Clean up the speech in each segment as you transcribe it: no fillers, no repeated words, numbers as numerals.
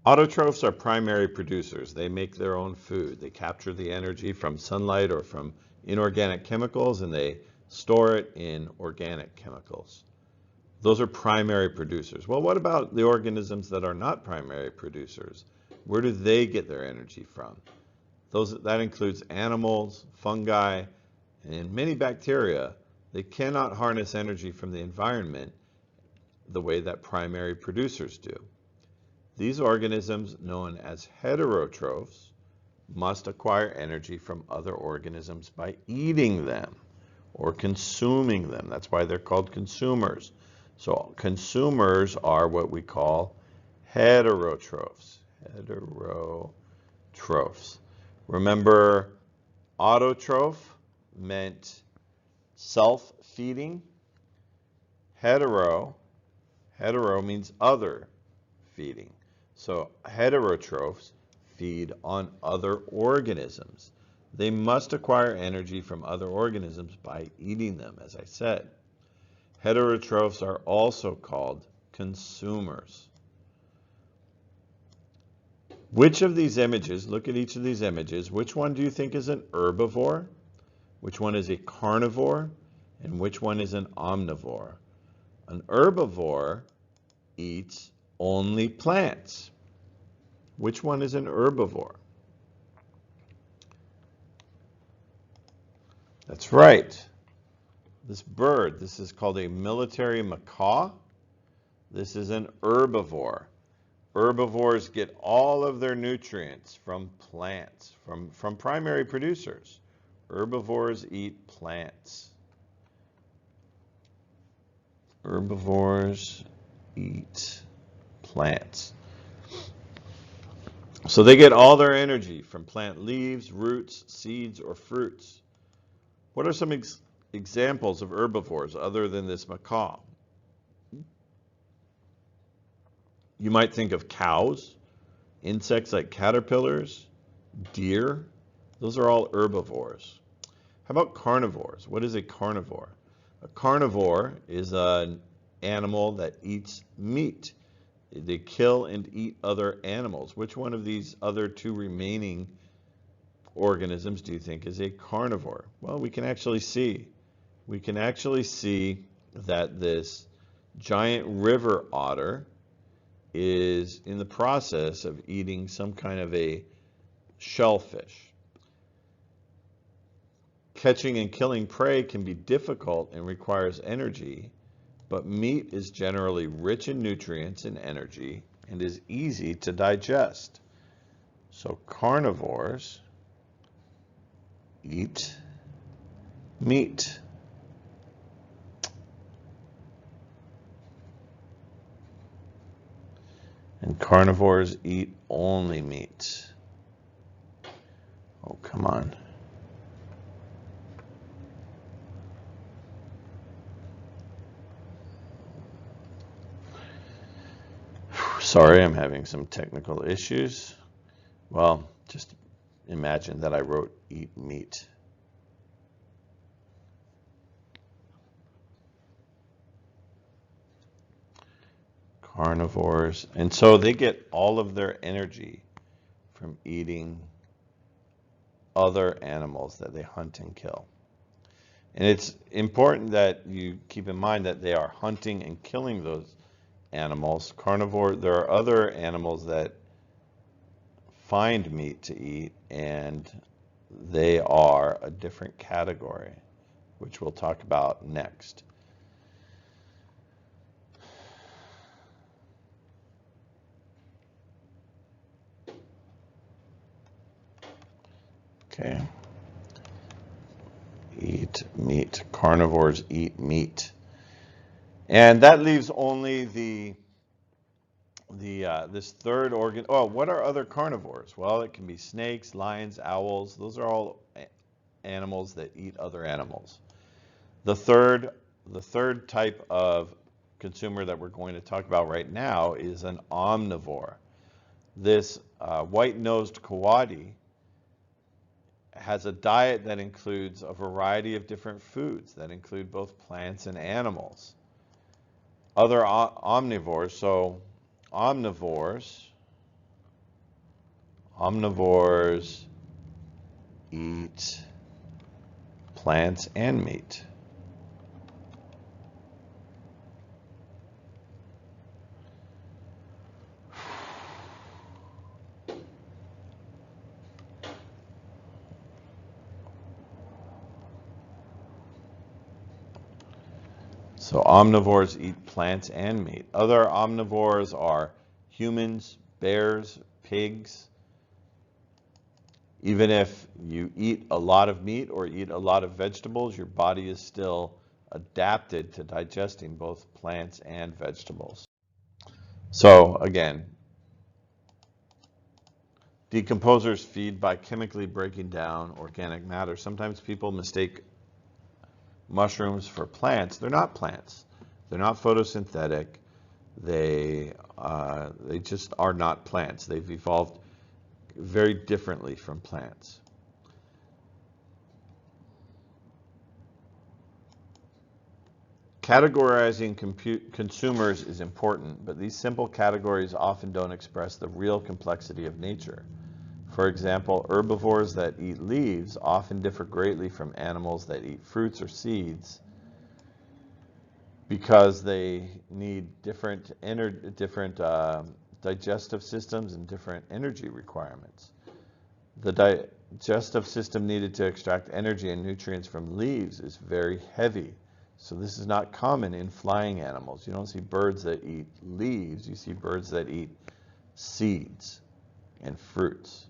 Autotrophs are primary producers. They make their own food. They capture the energy from sunlight or from inorganic chemicals and they store it in organic chemicals. Those are primary producers. Well, what about the organisms that are not primary producers? Where do they get their energy from? That includes animals, fungi, and many bacteria. They cannot harness energy from the environment the way that primary producers do. These organisms, known as heterotrophs, must acquire energy from other organisms by eating them or consuming them. That's why they're called consumers. So consumers are what we call heterotrophs. Heterotrophs. Remember, autotroph meant self-feeding. Hetero means other feeding. So heterotrophs feed on other organisms. They must acquire energy from other organisms by eating them, as I said. Heterotrophs are also called consumers. Which of these images, look at each of these images, which one do you think is an herbivore? Which one is a carnivore? And which one is an omnivore? An herbivore eats only plants. Which one is an herbivore? That's right. This bird, this is called a military macaw. This is an herbivore. Herbivores get all of their nutrients from plants, from primary producers. Herbivores eat plants. Herbivores eat plants. So they get all their energy from plant leaves, roots, seeds, or fruits. What are some examples of herbivores other than this macaw? You might think of cows, insects like caterpillars, deer. Those are all herbivores. How about carnivores? What is a carnivore? A carnivore is an animal that eats meat. They kill and eat other animals. Which one of these other two remaining organisms do you think is a carnivore? Well, we can actually see. We can actually see that this giant river otter is in the process of eating some kind of a shellfish. Catching and killing prey can be difficult and requires energy, but meat is generally rich in nutrients and energy and is easy to digest. So carnivores eat meat. And carnivores eat only meat. Oh, come on. Sorry, I'm having some technical issues. Well, just imagine that I wrote eat meat. Carnivores. And so they get all of their energy from eating other animals that they hunt and kill. And it's important that you keep in mind that they are hunting and killing those animals. Carnivore, there are other animals that find meat to eat, and they are a different category, which we'll talk about next. Okay. Eat meat. Carnivores eat meat. And that leaves only this third organ. Oh, what are other carnivores? Well, it can be snakes, lions, owls. Those are all animals that eat other animals. The third type of consumer that we're going to talk about right now is an omnivore. This white-nosed coati has a diet that includes a variety of different foods that include both plants and animals. Other omnivores, so omnivores Omnivores eat plants and meat. So omnivores eat plants and meat. Other omnivores are humans, bears, pigs. Even if you eat a lot of meat or eat a lot of vegetables, your body is still adapted to digesting both plants and vegetables. So again, decomposers feed by chemically breaking down organic matter. Sometimes people mistake mushrooms for plants. They're not plants. They're not photosynthetic. They just are not plants. They've evolved very differently from plants. Categorizing consumers is important, but these simple categories often don't express the real complexity of nature. For example, herbivores that eat leaves often differ greatly from animals that eat fruits or seeds because they need different digestive systems and different energy requirements. The digestive system needed to extract energy and nutrients from leaves is very heavy. So this is not common in flying animals. You don't see birds that eat leaves, you see birds that eat seeds and fruits.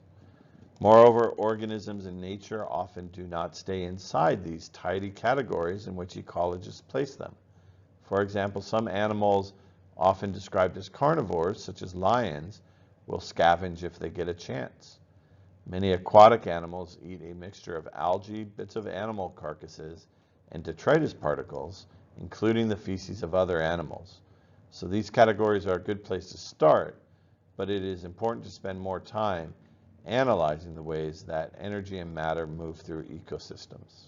Moreover, organisms in nature often do not stay inside these tidy categories in which ecologists place them. For example, some animals, often described as carnivores, such as lions, will scavenge if they get a chance. Many aquatic animals eat a mixture of algae, bits of animal carcasses, and detritus particles, including the feces of other animals. So these categories are a good place to start, but it is important to spend more time analyzing the ways that energy and matter move through ecosystems.